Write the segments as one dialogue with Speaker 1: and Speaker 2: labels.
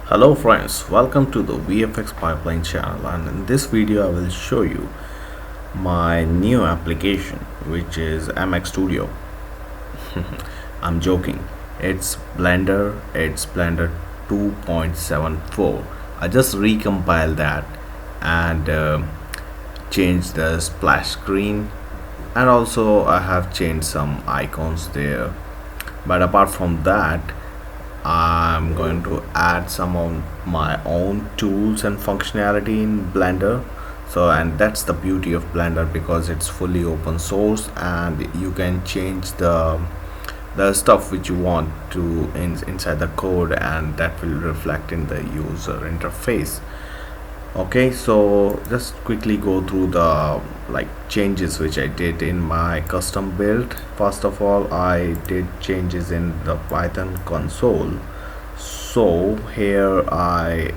Speaker 1: Hello friends, welcome to the VFX Pipeline channel, and in this video I will show you my new application, which is CMake Studio. I'm joking. It's Blender 2.74. I just recompiled that and changed the splash screen, and also I have changed some icons there. But apart from that, I'm going to add some of my own tools and functionality in Blender. And that's the beauty of Blender, because it's fully open source and you can change the stuff which you want to inside the code, and that will reflect in the user interface. Okay, so just quickly go through the changes which I did in my custom build. First of all, I did changes in the Python console. So here I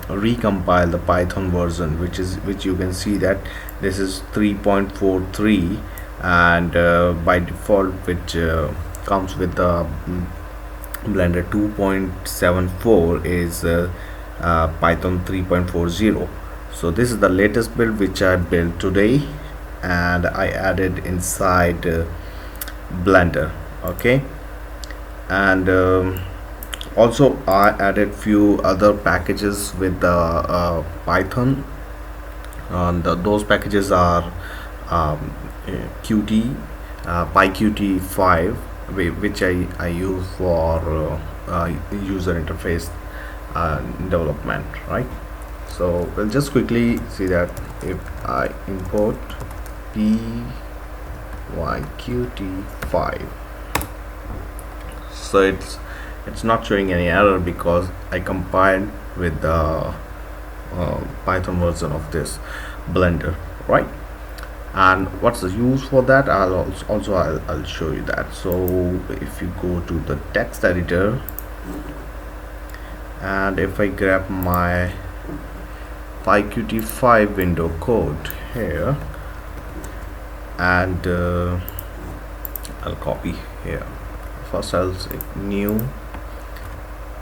Speaker 1: recompile the Python version, which you can see that this is 3.43, and by default, which comes with the Blender 2.74 is Python 3.40. so this is the latest build which I built today, and I added inside Blender. Okay, and also I added few other packages with the Python, and those packages are Qt PyQt 5, which I use for user interface development, right? So we'll just quickly see that if I import PyQt 5, so it's not showing any error because I compiled with the Python version of this Blender, right? And what's the use for that? I'll show you that. So if you go to the text editor, and if I grab my PyQt 5 window code here, and I'll copy here. First I'll say new,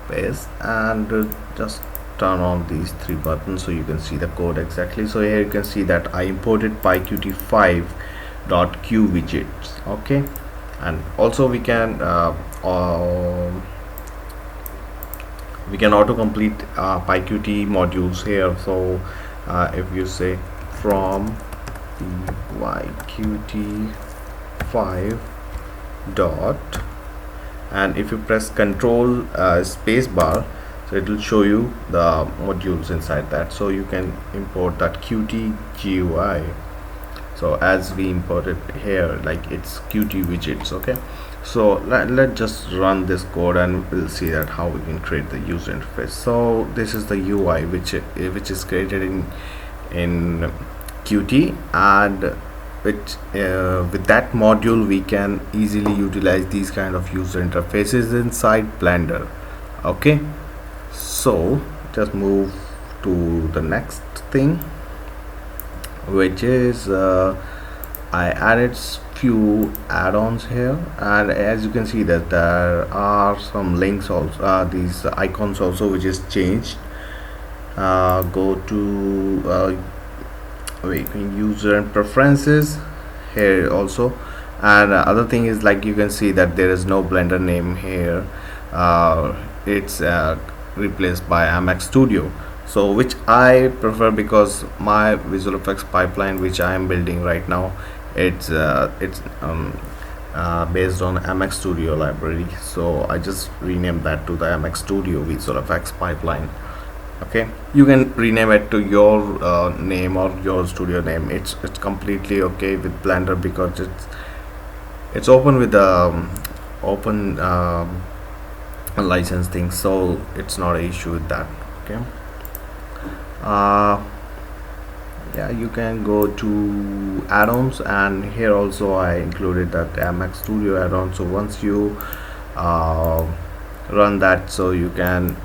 Speaker 1: paste, and just turn on these three buttons so you can see the code exactly. So here you can see that I imported PyQt5.q widgets. Okay, and also we can autocomplete PyQt modules here. So if you say from PyQt5 dot, and if you press control space bar, so it will show you the modules inside that. So you can import that Qt GUI. So as we imported here, it's Qt widgets. Okay, so let's just run this code and we'll see that how we can create the user interface. So this is the UI which is created in Qt, and with that module we can easily utilize these kind of user interfaces inside Blender. Okay, so just move to the next thing, which is I added few add-ons here, and as you can see that there are some links also, these icons also, which is changed. Go to user and preferences here also, and other thing is, you can see that there is no Blender name here. It's replaced by CMake Studio, so which I prefer, because my visual effects pipeline which I am building right now, it's based on CMake Studio library. So I just renamed that to the CMake Studio visual effects pipeline. Okay, you can rename it to your name or your studio name. It's completely okay with Blender, because it's open with the open license thing, so it's not an issue with that. Okay, yeah, you can go to add-ons, and here also I included that CMake Studio add-on. So once you run that, so you can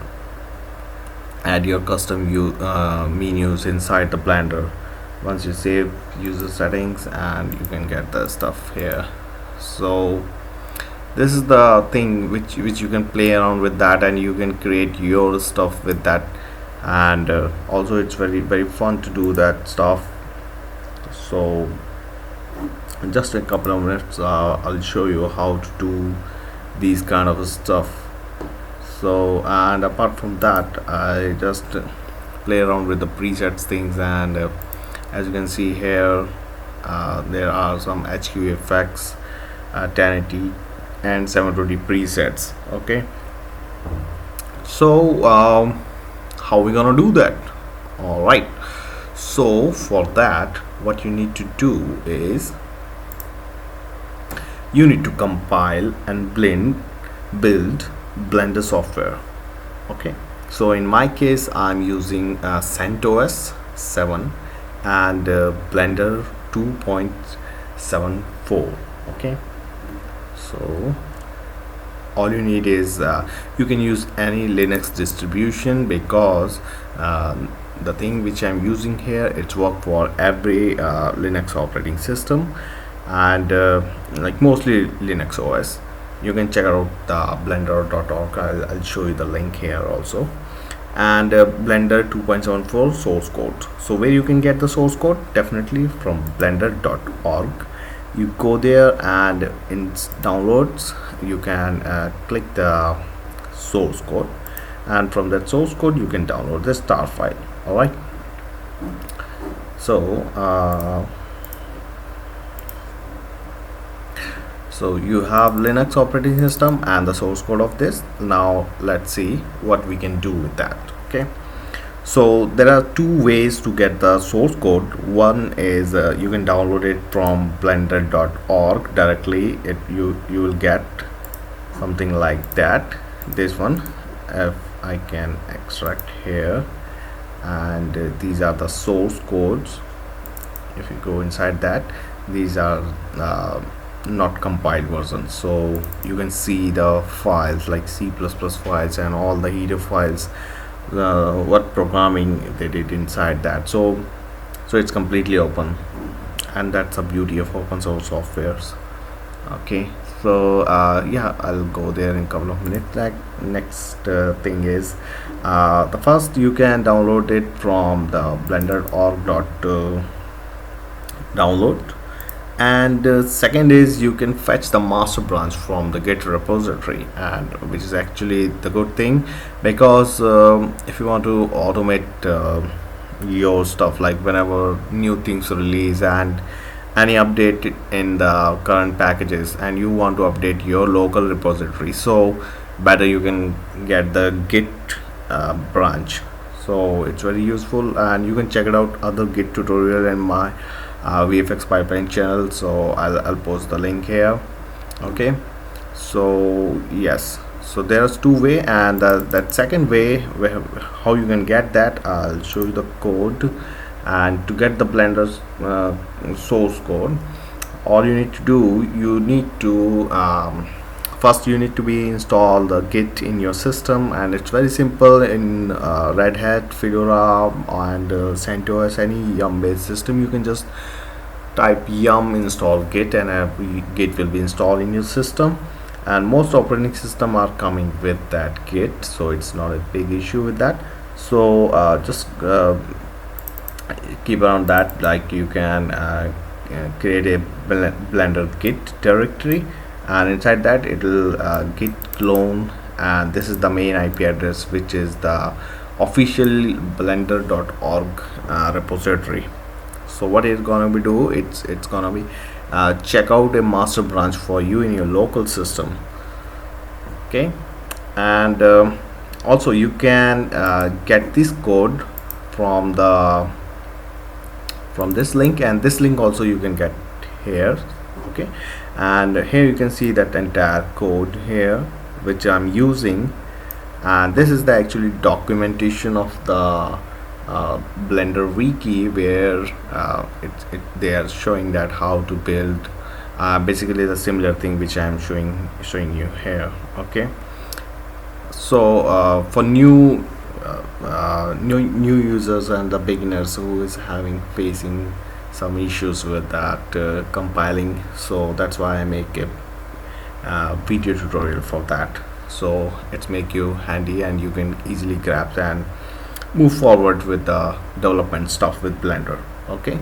Speaker 1: add your custom menus inside the Blender. Once you save user settings, and you can get the stuff here. So this is the thing which you can play around with that, and you can create your stuff with that. And also it's very fun to do that stuff. So in just a couple of minutes I'll show you how to do these kind of stuff. So, and apart from that, I just play around with the presets things, and as you can see here, there are some HQFX 1080 and 720 presets. Okay, so how we gonna do that? All right, so for that, what you need to do is you need to compile and build Blender software. Okay, so in my case I'm using CentOS 7 and Blender 2.74. okay, so all you need is you can use any Linux distribution, because the thing which I'm using here, it's work for every Linux operating system, and like mostly Linux OS. You can check out the blender.org. I'll show you the link here also, and Blender 2.74 source code. So where you can get the source code? Definitely from blender.org. You go there, and in downloads you can click the source code, and from that source code you can download the star file. All right, so you have Linux operating system and the source code of this. Now let's see what we can do with that. Okay, so there are two ways to get the source code. One is you can download it from blender.org directly. You will get something like that. This one, if I can extract here, and these are the source codes. If you go inside that, these are not compiled versions, so you can see the files like C++ files and all the header files, what programming they did inside that. So it's completely open, and that's the beauty of open source softwares. Okay, so yeah, I'll go there in a couple of minutes. Like, next thing is the first, you can download it from the blender.org download, and second is you can fetch the master branch from the Git repository, and which is actually the good thing, because if you want to automate your stuff, like whenever new things release and any update in the current packages, and you want to update your local repository, so better you can get the Git branch. So it's very useful, and you can check it out other Git tutorial in my vfxpipeline channel, so I'll post the link here. Okay, so yes, so there's two way, and that second way, how you can get that, I'll show you the code. And to get the Blender's source code, all you need to do, you need to first you need to be install the Git in your system, and it's very simple in Red Hat, Fedora, and CentOS, any yum based system. You can just type yum install Git, and Git will be installed in your system, and most operating system are coming with that Git, so it's not a big issue with that. So just keep around that, like you can create a Blender Git directory, and inside that it will git clone, and this is the main IP address, which is the official blender.org repository. So what it's gonna be do, it's gonna be check out a master branch for you in your local system. Okay, and also you can get this code from this link, and this link also you can get here. Okay, and here you can see that entire code here which I'm using, and this is the actually documentation of the Blender wiki, where they are showing that how to build basically the similar thing which I am showing you here. Okay, so for new users and the beginners who is facing some issues with that compiling, so that's why I make video tutorial for that, so it's make you handy and you can easily grab and move forward with the development stuff with Blender. Okay,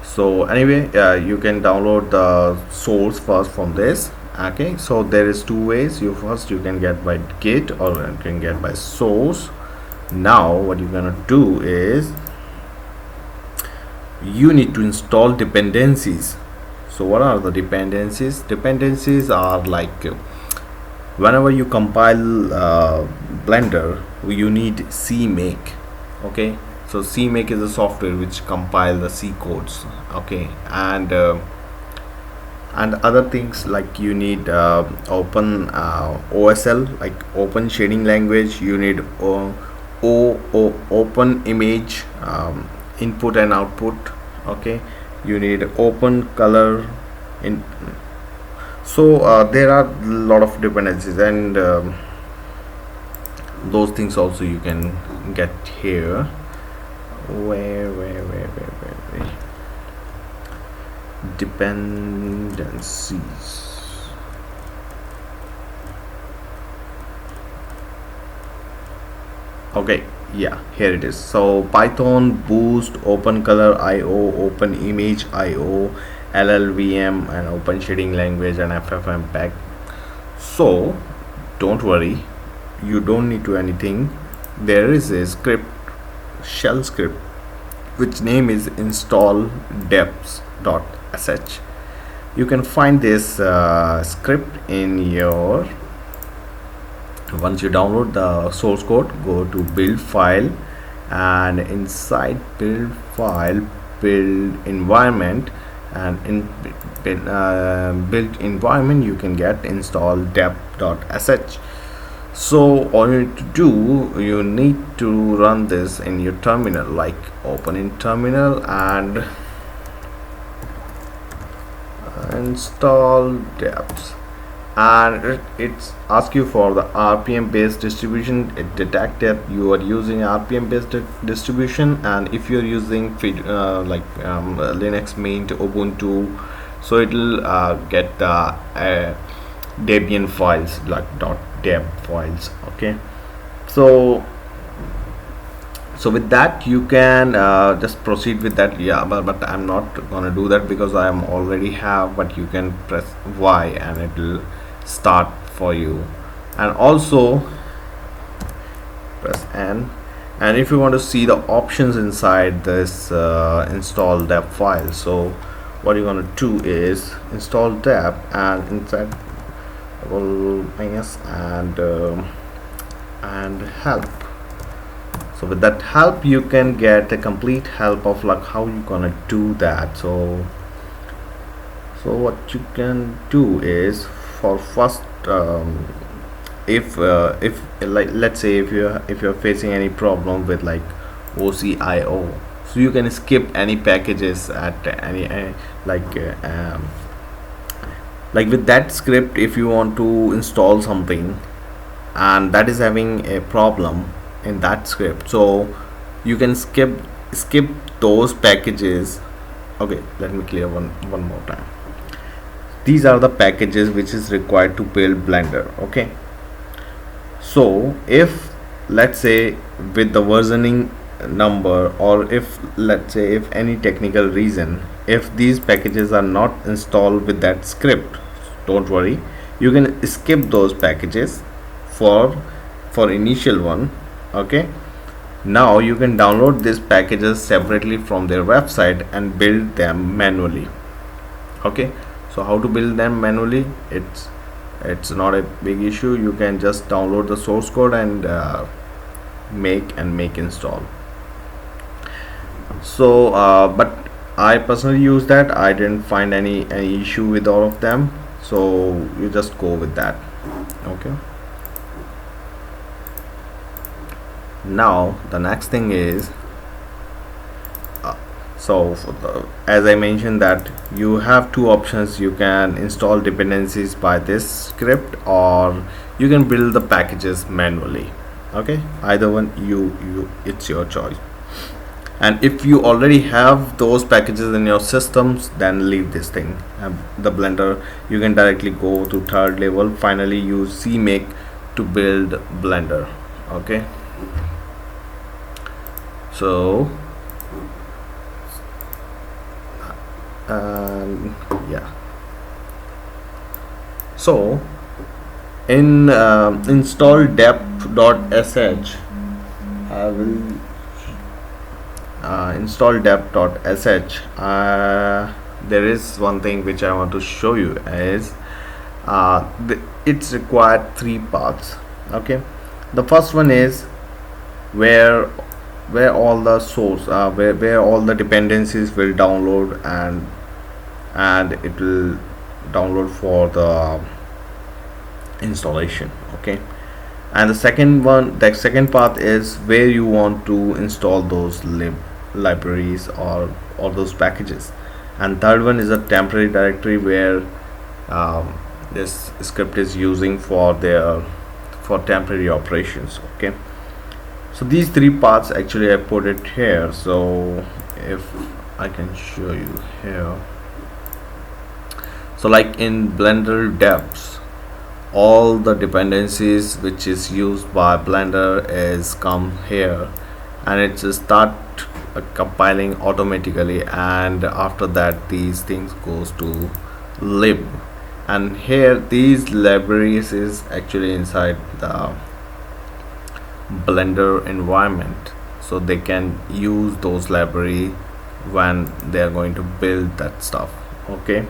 Speaker 1: so anyway, you can download the source first from this. Okay, so there is two ways. You can get by Git or you can get by source. Now what you're gonna do is you need to install dependencies. So what are the dependencies? Dependencies are like whenever you compile Blender, you need CMake. Okay, so CMake is a software which compile the C codes. Okay, and other things like you need open OSL, like open shading language. You need open image input and output. Okay, you need open color in. So there are a lot of dependencies, and those things also you can get here. Where dependencies. Okay, yeah, here it is. So Python, Boost, Open Color IO, Open Image IO, LLVM, and Open Shading Language, and FFmpeg. So don't worry, you don't need to anything. There is a script, shell script, which name is install deps.sh. You can find this script in your, once you download the source code, go to build file, and inside build file, build environment, and in build environment you can get install dep.sh. So all you need to do, you need to run this in your terminal, like open in terminal and install deps, and it's ask you for the RPM based distribution. It detect that you are using RPM based distribution, and if you're using Linux Mint, Ubuntu, so it'll get the Debian files, like .deb files. Okay, so with that you can just proceed with that. Yeah, but I'm not gonna do that because I am already have, but you can press Y and it will start for you, and also press N. And if you want to see the options inside this install dep file, so what you're going to do is install dep, and inside minus and help. So with that help you can get a complete help of like how you gonna do that. So what you can do is, for first if like let's say if you're facing any problem with like OCIO, so you can skip any packages at any like with that script. If you want to install something and that is having a problem in that script, so you can skip those packages. Okay, let me clear one more time. These are the packages which is required to build Blender. Okay, so if let's say with the versioning number, or if let's say if any technical reason, if these packages are not installed with that script, don't worry, you can skip those packages for initial one. Okay, now you can download these packages separately from their website and build them manually. Okay, so how to build them manually? It's not a big issue. You can just download the source code and make install. So but I personally use that. I didn't find any issue with all of them, so you just go with that. Okay, now the next thing is so as I mentioned that you have two options. You can install dependencies by this script, or you can build the packages manually. Okay, either one, it's your choice. And if you already have those packages in your systems, then leave this thing. The Blender, you can directly go to third level. Finally use CMake to build Blender. Okay, so yeah, so in install dep.sh, I will install dep.sh. There is one thing which I want to show you is it's required 3 paths. Okay, the first one is where all the source where all the dependencies will download, and it will download for the installation. Okay, and the second path is where you want to install those libraries or those packages. And third one is a temporary directory where this script is using for temporary operations. Okay, so these 3 parts actually I put it here. So if I can show you here, so like in Blender deps, all the dependencies which is used by Blender is come here, and it just start compiling automatically, and after that these things goes to lib, and here these libraries is actually inside the Blender environment, so they can use those library when they are going to build that stuff. Okay,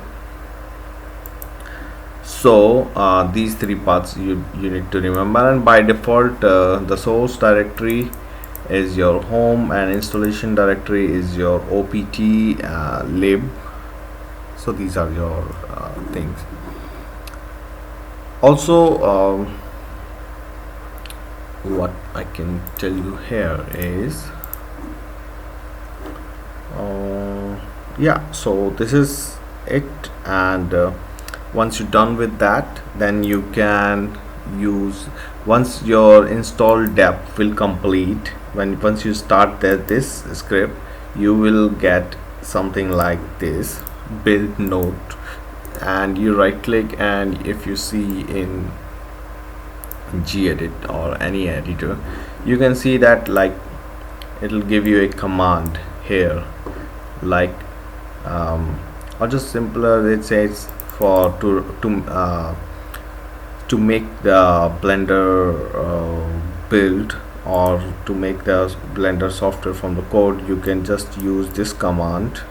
Speaker 1: so these 3 parts you need to remember, and by default the source directory is your home, and installation directory is your opt lib. So these are your things. Also what I can tell you here is yeah, so this is it, and once you're done with that, then you can use, once your install dep will complete, once you start this script, you will get something like this build note, and you right click, and if you see in gedit or any editor, you can see that like it'll give you a command here, like or just simpler, it says for to make the Blender build, or to make the Blender software from the code, you can just use this command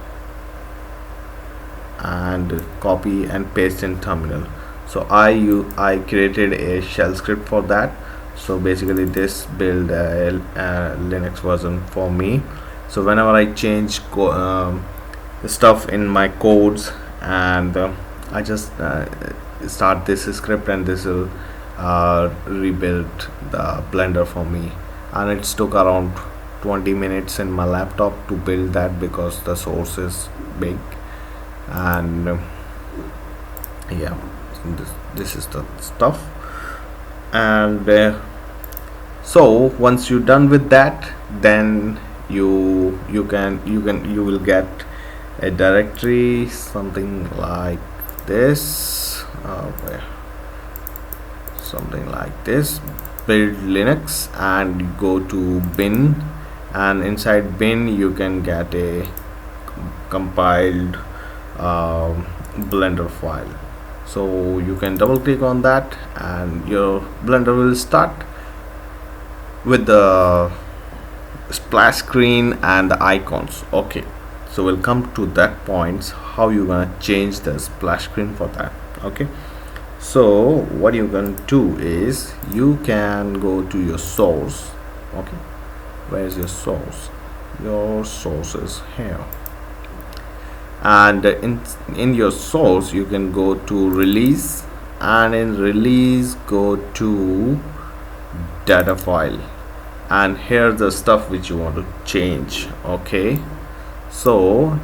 Speaker 1: and copy and paste in terminal. So I created a shell script for that. So basically this build a Linux version for me. So whenever I change stuff in my codes, and I just start this script, and this will rebuild the Blender for me, and it took around 20 minutes in my laptop to build that, because the source is big. And yeah, this is the stuff. And so once you're done with that, then you will get a directory something like this, something like this, build Linux, and you go to bin, and inside bin you can get a compiled Blender file. So you can double click on that, and your Blender will start with the splash screen and the icons. Okay, so we'll come to that points, how you gonna change the splash screen for that. Okay, so what you're gonna do is you can go to your source. Okay, where's your source? Your source is here, and in your source you can go to release, and in release go to data file, and here the stuff which you want to change. Okay, so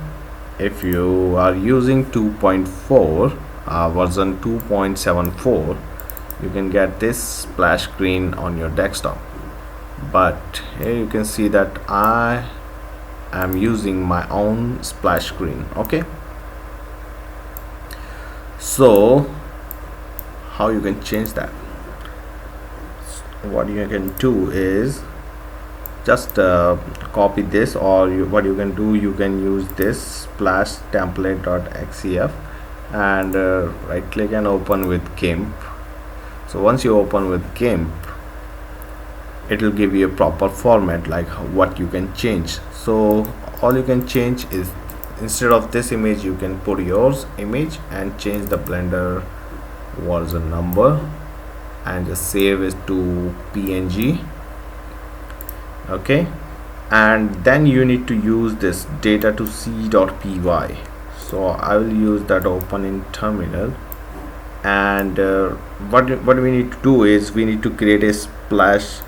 Speaker 1: if you are using 2.4 version 2.74, you can get this splash screen on your desktop. But here you can see that I I'm using my own splash screen. Okay, so how you can change that? What you can do is just copy this, or what you can do, you can use this splash template.xcf and right click and open with GIMP. So once you open with GIMP, it will give you a proper format like what you can change. So all you can change is, instead of this image, you can put yours image and change the Blender version number and just save it to PNG. Okay, and then you need to use this data to c.py. So I will use that, open in terminal, and what we need to do is we need to create a splash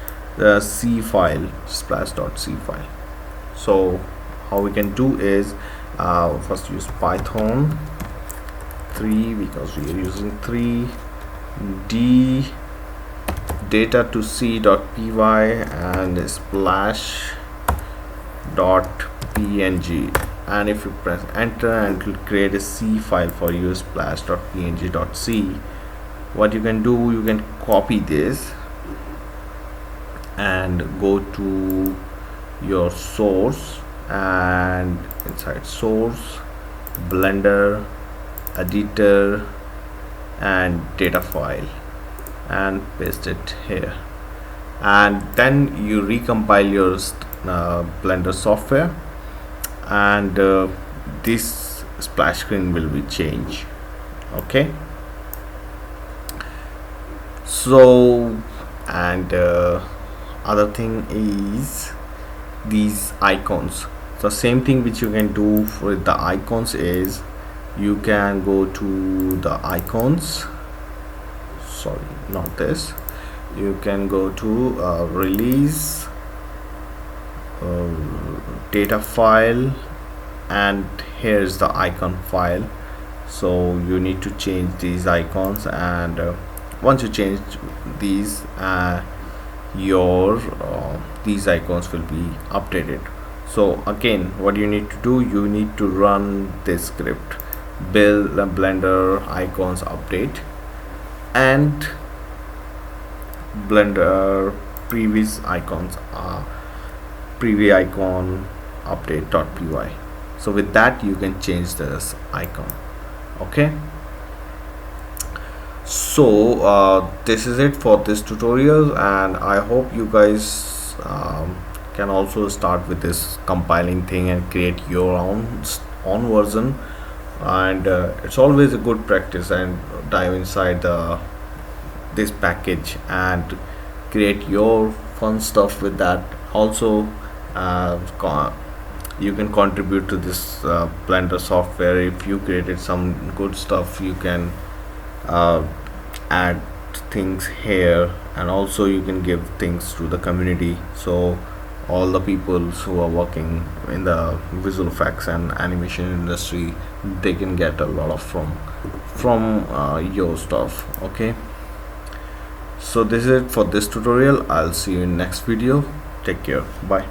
Speaker 1: c file, splash.c file. So how we can do is first use Python 3, because we are using 3 d data to c.py and splash.png, and if you press enter, and it will create a c file for you, splash.png.c. what you can do, you can copy this and go to your source, and inside source, Blender, editor, and data file, and paste it here, and then you recompile your Blender software, and this splash screen will be changed. Okay, so, and other thing is these icons. The same thing which you can do with the icons is you can go to the icons, sorry, not this, you can go to release data file, and here's the icon file. So you need to change these icons, and once you change these, these icons will be updated. So again, what you need to do, you need to run this script, build the Blender icons update and Blender previous icons preview icon update.py. so with that you can change this icon. Okay, so this is it for this tutorial, and I hope you guys can also start with this compiling thing and create your own version, and it's always a good practice and dive inside this package and create your fun stuff with that. Also you can contribute to this Blender software. If you created some good stuff, you can add things here, and also you can give things to the community, so all the people who are working in the visual effects and animation industry, they can get a lot of from your stuff. Okay, so this is it for this tutorial. I'll see you in next video. Take care. Bye.